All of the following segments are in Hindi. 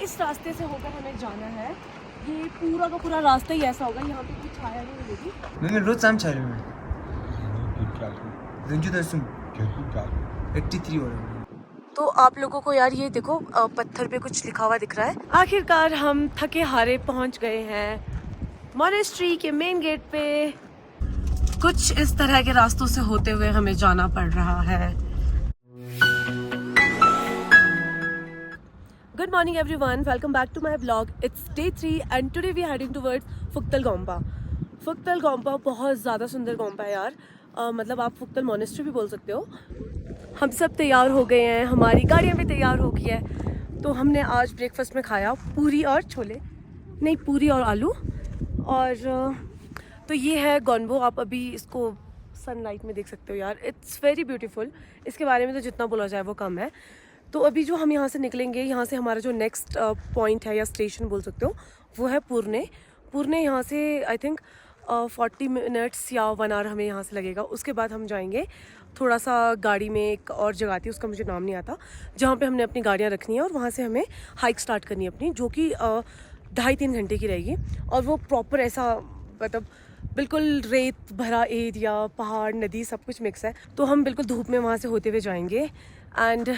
इस रास्ते से होकर हमें जाना है। ये पूरा का पूरा रास्ता ही ऐसा होगा, यहाँ पे कोई छाया नहीं मिलेगी। मैंने रोज शाम छाया में रंजू दर्शन 83 हो रहा है। तो आप लोगों को यार ये देखो पत्थर पे कुछ लिखा हुआ दिख रहा है। आखिरकार हम थके हारे पहुंच गए हैं मॉनेस्ट्री के मेन गेट पे। कुछ इस तरह के रास्तों से होते हुए हमें जाना पड़ रहा है। Good morning everyone, welcome back to my blog. It's day 3 and today we heading towards Phuktal Gompa. Phuktal Gompa बहुत ज़्यादा सुंदर गोम्पा है यार। मतलब आप फुक्तल मॉनेस्ट्री भी बोल सकते हो। हम सब तैयार हो गए हैं, हमारी गाड़ियाँ भी तैयार हो गई है। तो हमने आज ब्रेकफास्ट में खाया पूरी और छोले, नहीं पूरी और आलू। और तो ये है गोन्बो, आप अभी इसको सनलाइट में देख सकते हो यार। It's very beautiful. इसके बारे में तो जितना बोला जाए वो कम है। तो अभी जो हम यहाँ से निकलेंगे, यहाँ से हमारा जो नेक्स्ट पॉइंट है या स्टेशन बोल सकते हो वो है पुरने। पुरने यहाँ से आई थिंक 40 मिनट्स या 1 आवर हमें यहाँ से लगेगा। उसके बाद हम जाएंगे थोड़ा सा गाड़ी में, एक और जगह थी उसका मुझे नाम नहीं आता, जहाँ पे हमने अपनी गाड़ियाँ रखनी है और वहाँ से हमें हाइक स्टार्ट करनी है अपनी, जो कि 2.5-3 घंटे की रहेगी। और वो प्रॉपर ऐसा मतलब बिल्कुल रेत भरा एरिया, पहाड़, नदी सब कुछ मिक्स है। तो हम बिल्कुल धूप में वहाँ से होते हुए जाएंगे एंड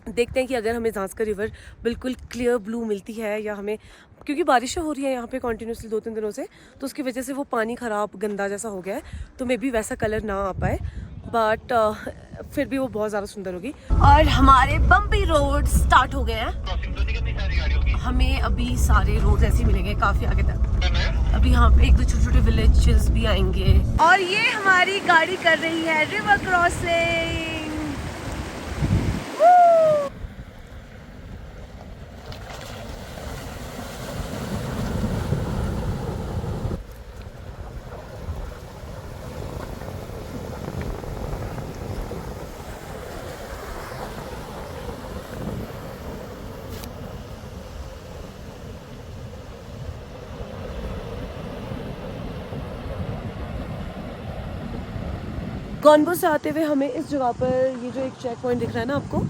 देखते हैं कि अगर हमें ज़ांस्कर रिवर बिल्कुल क्लियर ब्लू मिलती है या हमें, क्योंकि बारिशें हो रही है यहाँ पे कंटिन्यूसली 2-3 दिनों से, तो उसकी वजह से वो पानी ख़राब गंदा जैसा हो गया है, तो मे बी वैसा कलर ना आ पाए, बट फिर भी वो बहुत ज़्यादा सुंदर होगी। और हमारे बम्पी रोड स्टार्ट हो गए हैं। हमें अभी सारे रोड ऐसे मिलेंगे काफ़ी आगे तक। अभी यहाँ पे 1-2 छोटे-छोटे विलेजेस भी आएंगे। और ये हमारी गाड़ी कर रही है रिवर क्रॉसिंग। गोन्बो से आते हुए हमें इस जगह पर ये जो एक चेक पॉइंट दिख रहा है ना आपको,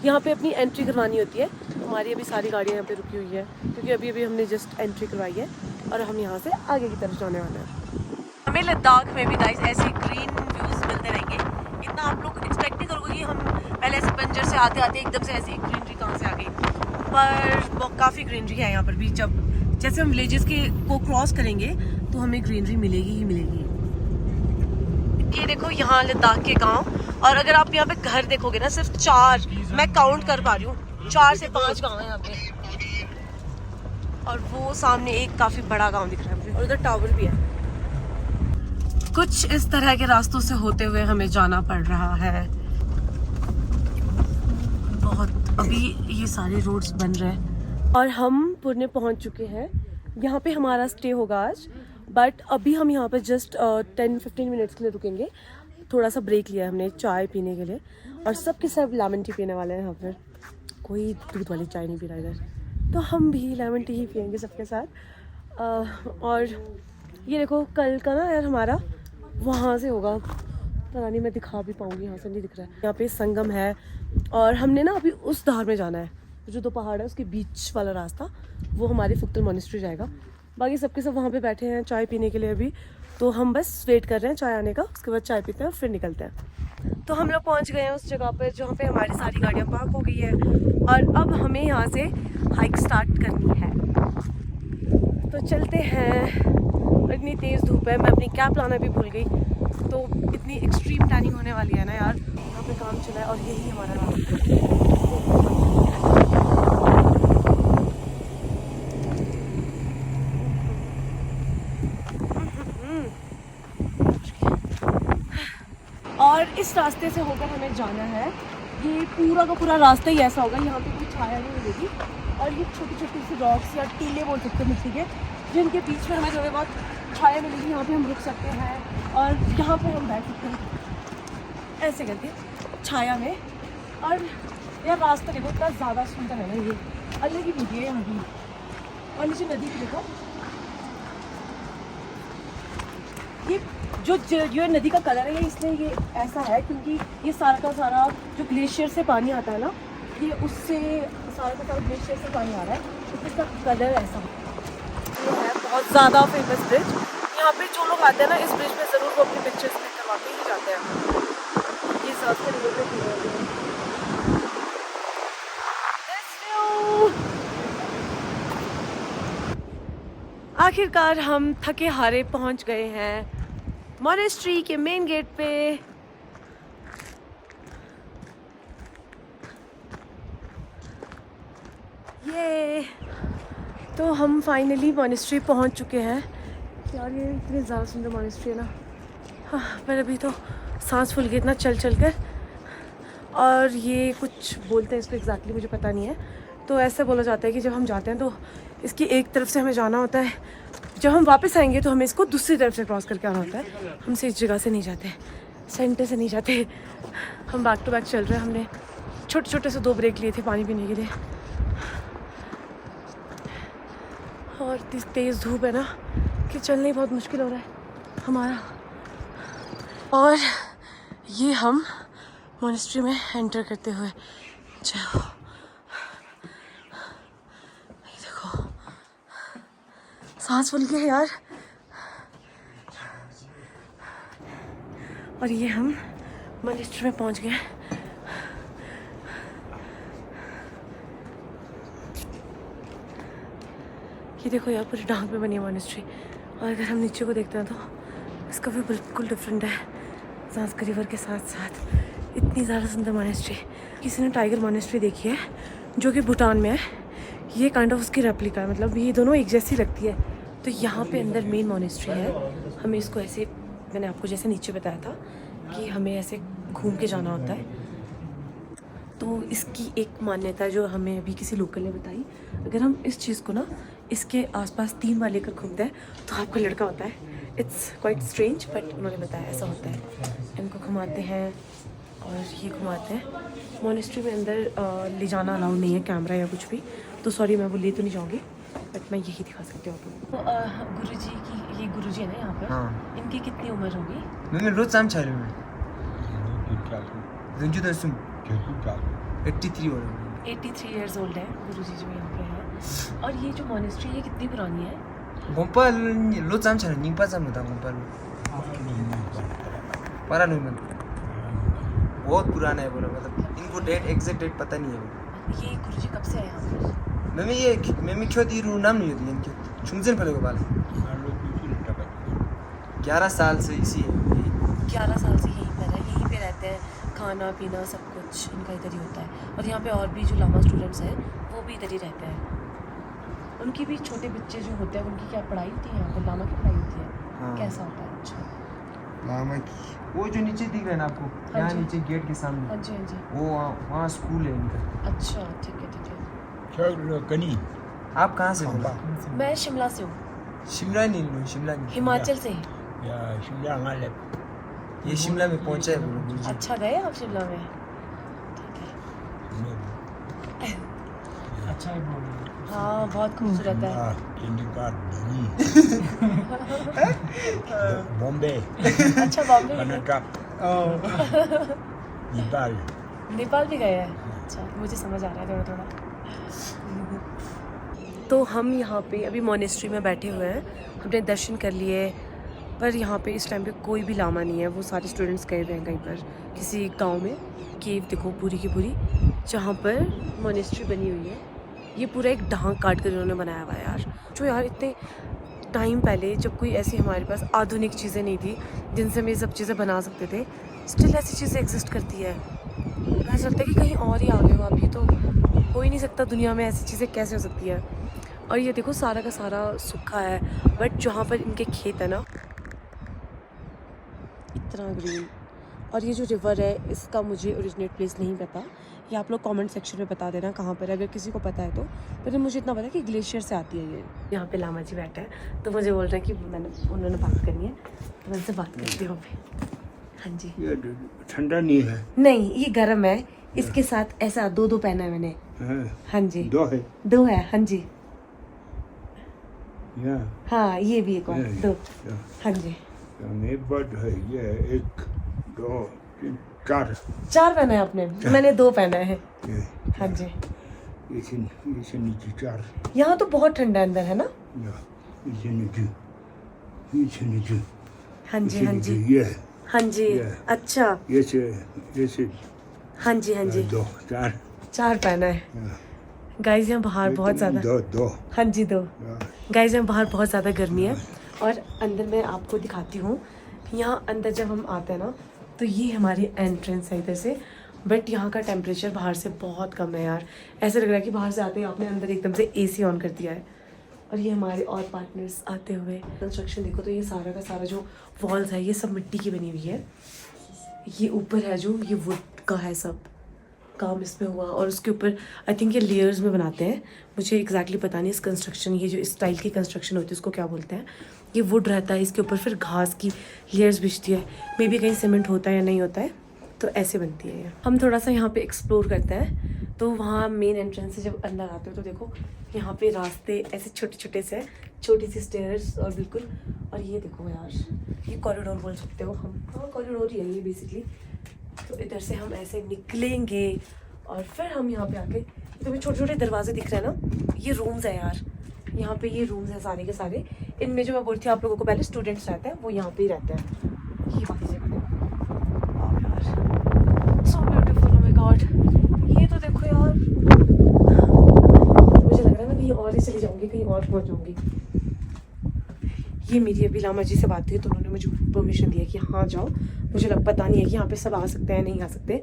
यहाँ पे अपनी एंट्री करवानी होती है। हमारी अभी सारी गाड़ियाँ यहाँ पे रुकी हुई है क्योंकि अभी हमने जस्ट एंट्री करवाई है और हम यहाँ से आगे की तरफ जाने वाले हैं। हमें लद्दाख में भी गाइस ऐसे ग्रीन व्यूज़ मिलते रहेंगे। इतना आप लोग एक्सपेक्ट नहीं करोगे कि हम पहले ऐसे बंजर से आते आते एकदम से ऐसी ग्रीनरी कहाँ से आ गई, पर काफ़ी ग्रीनरी है यहाँ पर भी। जब जैसे हम विलेजेस को क्रॉस करेंगे तो हमें ग्रीनरी मिलेगी ही मिलेगी। ये देखो यहाँ लद्दाख के गांव, और अगर आप यहाँ पे घर देखोगे ना, सिर्फ 4, मैं काउंट कर पा रही हूँ, 4 से 5 गांव है यहाँ पे। और वो सामने एक काफी बड़ा गांव दिख रहा है मुझे, और उधर टावर भी है। कुछ इस तरह के रास्तों से होते हुए हमें जाना पड़ रहा है। बहुत अभी ये सारे रोड्स बन रहे हैं और हम पुरने पहुंच चुके हैं। यहाँ पे हमारा स्टे होगा आज, बट अभी हम यहाँ पे जस्ट 10-15 मिनट्स के लिए रुकेंगे। थोड़ा सा ब्रेक लिया है हमने चाय पीने के लिए, और सब के सब लेमन टी पीने वाले हैं यहाँ पर। कोई दूध वाली चाय नहीं पी रहा इधर, तो हम भी लेमन टी ही पियेंगे सबके साथ। और ये देखो कल का ना यार हमारा वहाँ से होगा, पता नहीं मैं दिखा भी पाऊँगी, यहाँ से नहीं दिख रहा है। यहाँ पे संगम है और हमने ना अभी उस धार में जाना है, जो 2 पहाड़ है उसके बीच वाला रास्ता, वो हमारी फुक्तल मॉनेस्ट्री जाएगा। बाकी सबके सब वहाँ पे बैठे हैं चाय पीने के लिए अभी, तो हम बस वेट कर रहे हैं चाय आने का, उसके बाद चाय पीते हैं और फिर निकलते हैं। तो हम लोग पहुँच गए हैं उस जगह पर जहाँ पे हमारी सारी गाड़ियाँ पार्क हो गई है, और अब हमें यहाँ से हाइक स्टार्ट करनी है। तो चलते हैं। इतनी तेज़ धूप है, मैं अपनी कैप लाना भी भूल गई, तो इतनी एक्सट्रीम टैनिंग होने वाली है ना यार। यहाँ पे काम चला है और यही हमारा रास्ता है। और इस रास्ते से होकर हमें जाना है। ये पूरा का पूरा रास्ता ही ऐसा होगा, यहाँ पे कोई छाया नहीं मिलेगी, और ये छोटी छोटी सी रॉक्स या टीले बोल सकते हैं मिट्टी के, जिनके बीच में हमें थोड़ी बहुत छाया मिलेगी। यहाँ पे हम रुक सकते हैं और यहाँ पे हम बैठ सकते हैं ऐसे करके छाया में। और यार रास्ता देखो इतना ज़्यादा सुंदर है ना, ये अलग ही ब्यूटी है यहाँ की। और नीचे नदी भी देखो, ये जो नदी का कलर है ये इसलिए ये ऐसा है क्योंकि ये सारा का सारा जो ग्लेशियर से पानी आता है ना, ये उससे सारा का सारा ग्लेशियर से पानी आ रहा है, तो इसका कलर ऐसा ये है। बहुत ज़्यादा फेमस ब्रिज, यहाँ पे जो लोग आते हैं ना इस ब्रिज पे ज़रूर वो अपनी पिक्चर्स क्लिक करवा के ही जाते हैं। ये सर्च के रिवर पे आखिरकार हम थके हारे पहुंच गए हैं मॉनेस्ट्री के मेन गेट पे। ये तो हम फाइनली मॉनेस्ट्री पहुंच चुके हैं। यार ये इतनी ज़्यादा सुंदर मॉनेस्ट्री है ना, हाँ, पर अभी तो सांस फूल गई इतना चल चल कर। और ये कुछ बोलते हैं इसको एग्जैक्टली मुझे पता नहीं है, तो ऐसा बोला जाता है कि जब हम जाते हैं तो इसकी एक तरफ से हमें जाना होता है, जब हम वापस आएंगे तो हमें इसको दूसरी तरफ से क्रॉस करके आना होता है। हमसे इस जगह से नहीं जाते, सेंटर से नहीं जाते। हम बैक टू बैक चल रहे हैं, हमने छोटे छोटे से 2 ब्रेक लिए थे पानी पीने के लिए। और इतनी तेज़ धूप है ना कि चलना ही बहुत मुश्किल हो रहा है हमारा। और ये हम मॉनेस्ट्री में एंटर करते हुए जाओ, देखो सांस फूल गया यार। और ये हम मॉनेस्ट्री में पहुंच गए। ये देखो यार पूरी डांग में बनी है मॉनेस्ट्री, और अगर हम नीचे को देखते हैं तो इसका भी बिल्कुल डिफरेंट है ज़ांस्कर रिवर के साथ साथ। इतनी ज़्यादा सुंदर मॉनेस्ट्री। किसी ने टाइगर मॉनेस्ट्री देखी है जो कि भूटान में है, ये काइंड ऑफ उसकी रेप्लिका है, मतलब ये दोनों एक जैसी लगती है। तो यहाँ पे अंदर मेन मॉनेस्ट्री है। हमें इसको ऐसे, मैंने आपको जैसे नीचे बताया था कि हमें ऐसे घूम के जाना होता है। तो इसकी एक मान्यता जो हमें अभी किसी लोकल ने बताई, अगर हम इस चीज़ को ना इसके आसपास 3 बार लेकर घूमते हैं तो आपका लड़का होता है। इट्स क्वाइट स्ट्रेंज बट उन्होंने बताया ऐसा होता है। इनको घुमाते हैं और ये घुमाते हैं। मॉनेस्ट्री में अंदर ले जाना अलाउड नहीं है, कैमरा या कुछ भी, तो सॉरी मैं वो ले तो नहीं जाऊँगी, बट मैं यही दिखा सकती हूँ आपको। तो गुरुजी की, ये गुरुजी है ना यहाँ पर, हाँ। इनकी कितनी उम्र होगी? मैं रोज शाम चालू में रंजू तो सुन 83 हो रहा है। 83 इयर्स ओल्ड है गुरुजी जो यहाँ पे है। और ये जो मॉनेस्ट्री है कितनी पुरानी है? गोम्पा लो शाम चालू निंपा शाम होता गोम्पा लो परा नहीं मन बहुत पुराना है बोला, मतलब इनको डेट एग्जैक्ट डेट पता नहीं है। ये गुरुजी कब से है यहाँ पर? मैं क्यों दी रू नाम नहीं होती इनके छुंगजन फले को बाल 11 साल से इसी है। 11 साल से यहीं पर है, यहीं पे रहते हैं, खाना पीना सब कुछ इनका इधर ही होता है। और यहाँ पे और भी जो लामा स्टूडेंट्स हैं वो भी इधर ही रहते हैं। उनकी भी छोटे बच्चे जो होते हैं उनकी क्या पढ़ाई होती है यहाँ पे? लामा की पढ़ाई होती है? हाँ। कैसा होता है? अच्छा, लामा की वो जो नीचे दिख रहा है ना आपको, हाँ यहाँ जी। नीचे गेट के सामने, हाँ जी हाँ जी। वो वहाँ स्कूल है इनका। अच्छा ठीक है ठीक है। कनी आप कहाँ से बोला? मैं शिमला से हूँ। शिमला नहीं, शिमला नहीं, हिमाचल से। या शिमला गाले ये शिमला में पहुँचा है बोलो गुरुजी। अच्छा, गए आप शिमला में? ठीक है। अच्छा है बोलो। हाँ बहुत खूबसूरत है। चंडीगढ़ बॉम्बे अच्छा बॉम्बे भी गए? कर्नाटक नेपाल नेपाल भी गए हैं? अच्छा, मुझे समझ आ रहा है थोड़ा थोड़ा। तो हम यहाँ पे अभी मॉनेस्ट्री में बैठे हुए हैं, हमने दर्शन कर लिए, पर यहाँ पे इस टाइम पे कोई भी लामा नहीं है। वो सारे स्टूडेंट्स गए हुए हैं कहीं पर किसी गांव में। केव देखो पूरी की पूरी जहाँ पर मॉनेस्ट्री बनी हुई है, ये पूरा एक ढांक काट कर इन्होंने बनाया हुआ है यार। जो यार इतने टाइम पहले जब कोई ऐसी हमारे पास आधुनिक चीज़ें नहीं थी जिनसे हम ये सब चीज़ें बना सकते थे, स्टिल ऐसी चीज़ें एग्जिस्ट करती है। ऐसा लगता है कि कहीं और ही आ गए हो आप, ये तो हो ही नहीं सकता दुनिया में, ऐसी चीज़ें कैसे हो सकती है। और ये देखो सारा का सारा सूखा है, बट जहाँ पर इनके खेत है ना इतना ग्रीन। और ये जो रिवर है इसका मुझे ओरिजिनेट प्लेस नहीं पता, ये आप लोग कमेंट सेक्शन में बता देना कहाँ पर है अगर किसी को पता है तो। पर मुझे इतना पता है कि ग्लेशियर से आती है ये। यहाँ पे लामा जी बैठा है तो मुझे बोल रहे हैं कि उन्होंने बात करनी है, तो मैं उनसे बात करती हूँ अभी। हाँ जी। ये ठंडा नहीं है? नहीं ये गर्म है, इसके साथ ऐसा 2 पहना है मैंने। हाँ जी 2 है? 2 है हाँ जी। या हाँ ये भी एक और 2। हाँ जी मेरे पास है ये 1 2 3 4 4 पहना है आपने, मैंने 2 पहना है। ये हाँ जी ये से नीचे 4 यहाँ तो बहुत ठंडा अंदर है ना? या ये से नीचे हाँ जी ये हाँ जी ये है हाँ जी। ये। अच्छा ये से हाँ जी हाँ जी। 2 4 4 पहना है। गाइस यहाँ बाहर बहुत ज़्यादा, 2 हाँ जी 2। गाइस यहाँ बाहर बहुत ज़्यादा गर्मी है और अंदर मैं आपको दिखाती हूँ। यहाँ अंदर जब हम आते हैं ना तो ये हमारी एंट्रेंस है इधर से, बट यहाँ का टेम्परेचर बाहर से बहुत कम है यार। ऐसा लग रहा है कि बाहर से आते ही आपने अंदर एकदम से एसी ऑन कर दिया है। और ये हमारे और पार्टनर्स आते हुए। कंस्ट्रक्शन देखो तो ये सारा का सारा जो वॉल्स है ये सब मिट्टी की बनी हुई है। ये ऊपर है जो ये वुड का है सब काम इसमें हुआ, और उसके ऊपर आई थिंक ये लेयर्स में बनाते हैं। मुझे एग्जैक्टली पता नहीं इस कंस्ट्रक्शन, ये जो इस स्टाइल की कंस्ट्रक्शन होती है उसको क्या बोलते हैं। ये वुड रहता है, इसके ऊपर फिर घास की लेयर्स बिछती है। मे बी कहीं सीमेंट होता है या नहीं होता है, तो ऐसे बनती है ये। हम थोड़ा सा यहाँ पे एक्सप्लोर करते हैं। तो वहाँ मेन एंट्रेंस से जब अंदर आते हो तो देखो यहाँ पे रास्ते ऐसे छोटे छोटे से, छोटी सी स्टेयर्स और बिल्कुल। और ये देखो यार, ये कॉरिडोर बोल सकते हो हम, हाँ कॉरिडोर ही है ये बेसिकली। तो इधर से हम ऐसे निकलेंगे और फिर हम यहाँ पे आके, तुम्हें छोटे छोटे दरवाजे दिख रहे हैं ना, ये रूम्स है यार। यहाँ पे ये रूम्स हैं सारे के सारे। इनमें जो मैं बोलती थी आप लोगों को पहले, स्टूडेंट्स रहते हैं वो यहाँ पे ही रहते हैं। ये वाली जगह यार so beautiful, oh my God. ये तो देखो यार, मुझे लग रहा है मैं कहीं और ही चली जाऊँगी, कहीं और पहुँच जाऊँगी। ये मेरी अभी लामा जी से बात हुई तो उन्होंने मुझे परमिशन दिया कि हाँ जाओ। मुझे पता नहीं है कि यहाँ पे सब आ सकते हैं नहीं आ सकते।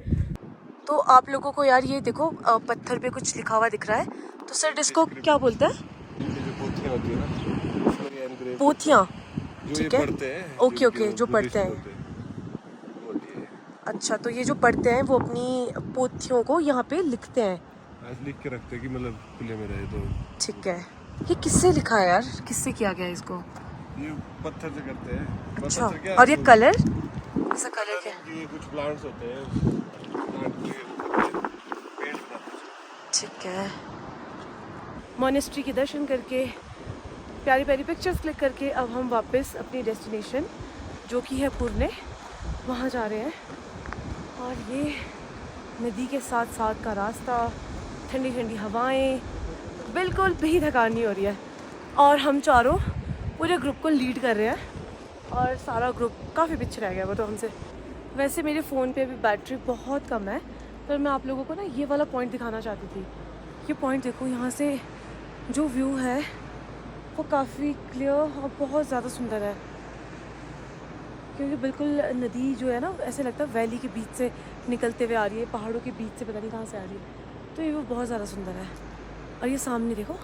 तो आप लोगों को यार ये देखो पत्थर पे कुछ लिखा हुआ दिख रहा है, तो सर इसको क्या बोलते हैं? पोथियाँ होती है ना, पोथियाँ, जो ठीक ये है। पढ़ते हैं, ओके ओके, जो पढ़ते हैं। वो होती है। अच्छा, तो ये जो पढ़ते हैं वो अपनी पोथियों को यहाँ पे लिखते हैं। आज लिख के रखते हैं कि मतलब खुले में रहे तो। ठीक है। ये किससे लिखा है यार, किससे किया गया है इसको? ये पत्थर से करते हैं। अच्छा, पत्थर क्या, और ये वो- कलर, ऐसा कलर क्या? ये कुछ प्लांट्स होते हैं, प्लांट के पेंट बनाते हैं। ठीक है। मॉनेस्ट्री के दर्शन करके, प्यारी प्यारी पिक्चर्स क्लिक करके अब हम वापस अपनी डेस्टिनेशन जो कि है पुरने, वहाँ जा रहे हैं। और ये नदी के साथ साथ का रास्ता, ठंडी ठंडी हवाएं, बिल्कुल भी थकान नहीं हो रही है। और हम चारों पूरे ग्रुप को लीड कर रहे हैं और सारा ग्रुप काफ़ी पीछे रह गया वो तो हमसे। वैसे मेरे फ़ोन पे अभी बैटरी बहुत कम है, पर मैं आप लोगों को ना ये वाला पॉइंट दिखाना चाहती थी। ये पॉइंट देखो, यहाँ से जो व्यू है वो काफ़ी क्लियर और बहुत ज़्यादा सुंदर है, क्योंकि बिल्कुल नदी जो है ना ऐसे लगता है वैली के बीच से निकलते हुए आ रही है, पहाड़ों के बीच से पता नहीं कहाँ से आ रही है। तो ये वो बहुत ज़्यादा सुंदर है। और ये सामने देखो,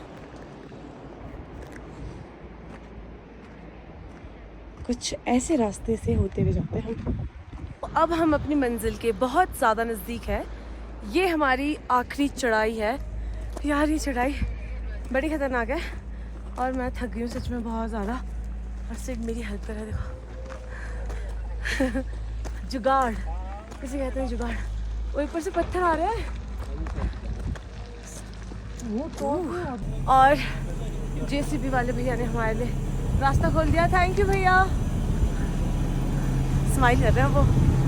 कुछ ऐसे रास्ते से होते हुए जाते हैं हम। अब हम अपनी मंजिल के बहुत ज़्यादा नज़दीक है। ये हमारी आखिरी चढ़ाई है यार। ये चढ़ाई बड़ी ख़तरनाक है और मैं थक गई हूँ सच में बहुत ज़्यादा। और सिर्फ मेरी हेल्प कर रहा है देखो। जुगाड़ किसे कहते हैं, जुगाड़। वो ऊपर से पत्थर आ रहे हैं और जेसीबी वाले भैया ने हमारे लिए रास्ता खोल दिया। थैंक यू भैया। स्माइल कर रहे हैं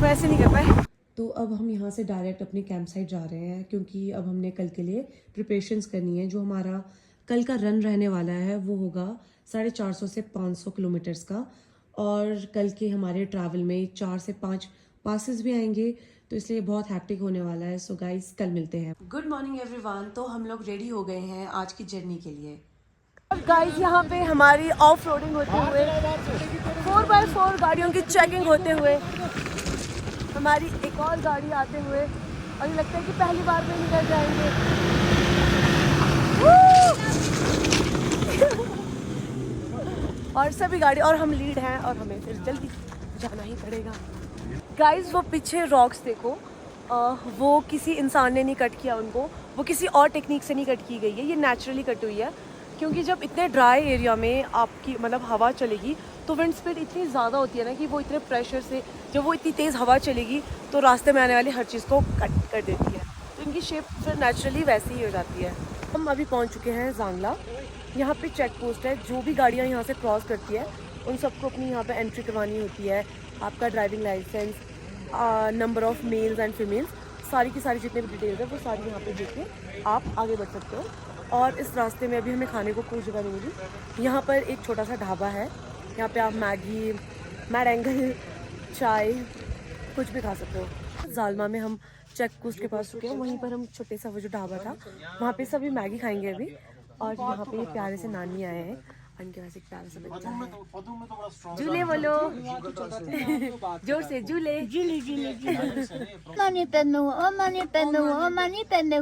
वो ऐसे नहीं कर पाए। तो अब हम यहाँ से डायरेक्ट अपने कैंप साइट जा रहे हैं, क्योंकि अब हमने कल के लिए प्रिपरेशंस करनी है। जो हमारा कल का रन रहने वाला है वो होगा 450 से 500 किलोमीटर्स का, और कल के हमारे ट्रैवल में 4 से 5 पासेस भी आएंगे, तो इसलिए बहुत हैप्टिक होने वाला है। सो गाइस कल मिलते हैं। Good morning everyone. तो हम लोग रेडी हो गए हैं आज की जर्नी के लिए। गाइस यहाँ पे हमारी ऑफ रोडिंग होते हुए, 4x4 गाड़ियों की चेकिंग होते हुए, हमारी एक और गाड़ी आते हुए, और ये लगता है कि पहली बार में निकल जाएंगे। और सभी गाड़ी और हम लीड हैं और हमें फिर जल्दी जाना ही पड़ेगा। गाइस वो पीछे रॉक्स देखो, वो किसी इंसान ने नहीं कट किया उनको, वो किसी और टेक्निक से नहीं कट की गई है, ये नेचुरली कट हुई है। क्योंकि जब इतने ड्राई एरिया में आपकी मतलब हवा चलेगी तो विंड स्पीड इतनी ज़्यादा होती है ना कि वो इतने प्रेशर से जब वो इतनी तेज़ हवा चलेगी तो रास्ते में आने वाली हर चीज़ को कट कर देती है, तो इनकी शेप फिर नेचुरली वैसी ही हो जाती है। हम अभी पहुंच चुके हैं जांगला। यहाँ पे चेक पोस्ट है, जो भी गाड़ियाँ यहाँ से क्रॉस करती है उन सबको अपनी यहाँ पे एंट्री करवानी होती है। आपका driving licence, number of males and females सारी की सारी जितने भी डिटेल्स है वो सारी यहाँ पे देख के आप आगे बढ़ सकते हो। और इस रास्ते में अभी हमें खाने को कोई जगह नहीं मिली। यहाँ पर एक छोटा सा ढाबा है, यहाँ पे आप मैगी, मैरेंगल, चाय कुछ भी खा सकते हो। जालमा में हम चेक पोस्ट के पास रुके हैं, वहीं पर हम छोटे सा वो जो ढाबा था वहाँ पे सभी मैगी खाएंगे अभी। और यहाँ पे प्यारे से नानी आए हैं, उनके पास एक प्यारा सा बच्चा है। झूले बोलो जोर से, झूले झूले झूले झूले। Mani penu, oh mani penu, oh mani penu.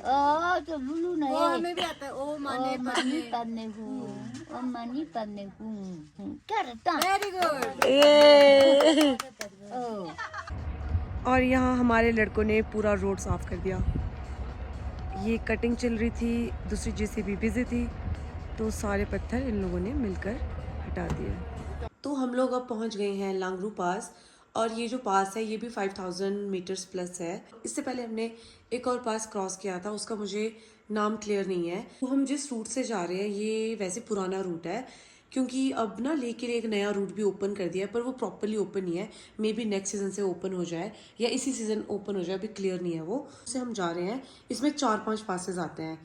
Oh, तो लुलु नहीं है। हमें भी आता है। ओ माने पन्ने ओ मानी पन्ने करता। Very good. ये ओ और यहाँ हमारे लड़कों ने पूरा रोड साफ कर दिया। ये कटिंग चल रही थी, दूसरी जेसीबी बिजी थी, तो सारे पत्थर इन लोगों ने मिलकर हटा दिए। तो हम लोग अब पहुँच गए हैं लांगरू पास, और ये जो पास है ये भी 5000 मीटर्स प्लस है। इससे पहले हमने एक और पास क्रॉस किया था, उसका मुझे नाम क्लियर नहीं है। तो हम जिस रूट से जा रहे हैं ये वैसे पुराना रूट है, क्योंकि अब ना लेह के लिए एक नया रूट भी ओपन कर दिया है, पर वो प्रॉपरली ओपन नहीं है। मे बी नेक्स्ट सीज़न से ओपन हो जाए या इसी सीज़न ओपन हो जाए, अभी क्लियर नहीं है वो। उससे हम जा रहे हैं, इसमें 4-5 पासेज आते हैं।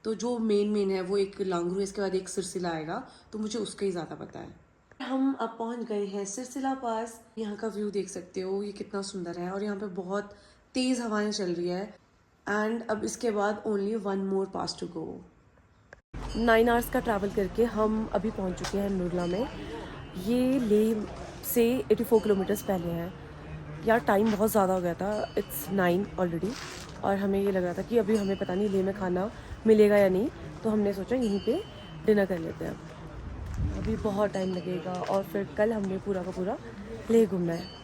तो जो मेन है वो एक लांगरू है, इसके बाद एक सिरसिला आएगा, तो मुझे उसका ही ज़्यादा पता है। हम अब पहुंच गए हैं सिरसिला पास। यहाँ का व्यू देख सकते हो, ये कितना सुंदर है, और यहाँ पे बहुत तेज़ हवाएं चल रही है। एंड अब इसके बाद only 1 more pass to go. 9 hours का ट्रैवल करके हम अभी पहुंच चुके हैं नुरला में। ये लेह से 84 किलोमीटर्स पहले है। यार टाइम बहुत ज़्यादा हो गया था, इट्स 9 ऑलरेडी, और हमें ये लग रहा था कि अभी हमें पता नहीं लेह में खाना मिलेगा या नहीं, तो हमने सोचा यहीं पे डिनर कर लेते हैं। अभी बहुत टाइम लगेगा और फिर कल हमने पूरा का पूरा लेह घूमना है।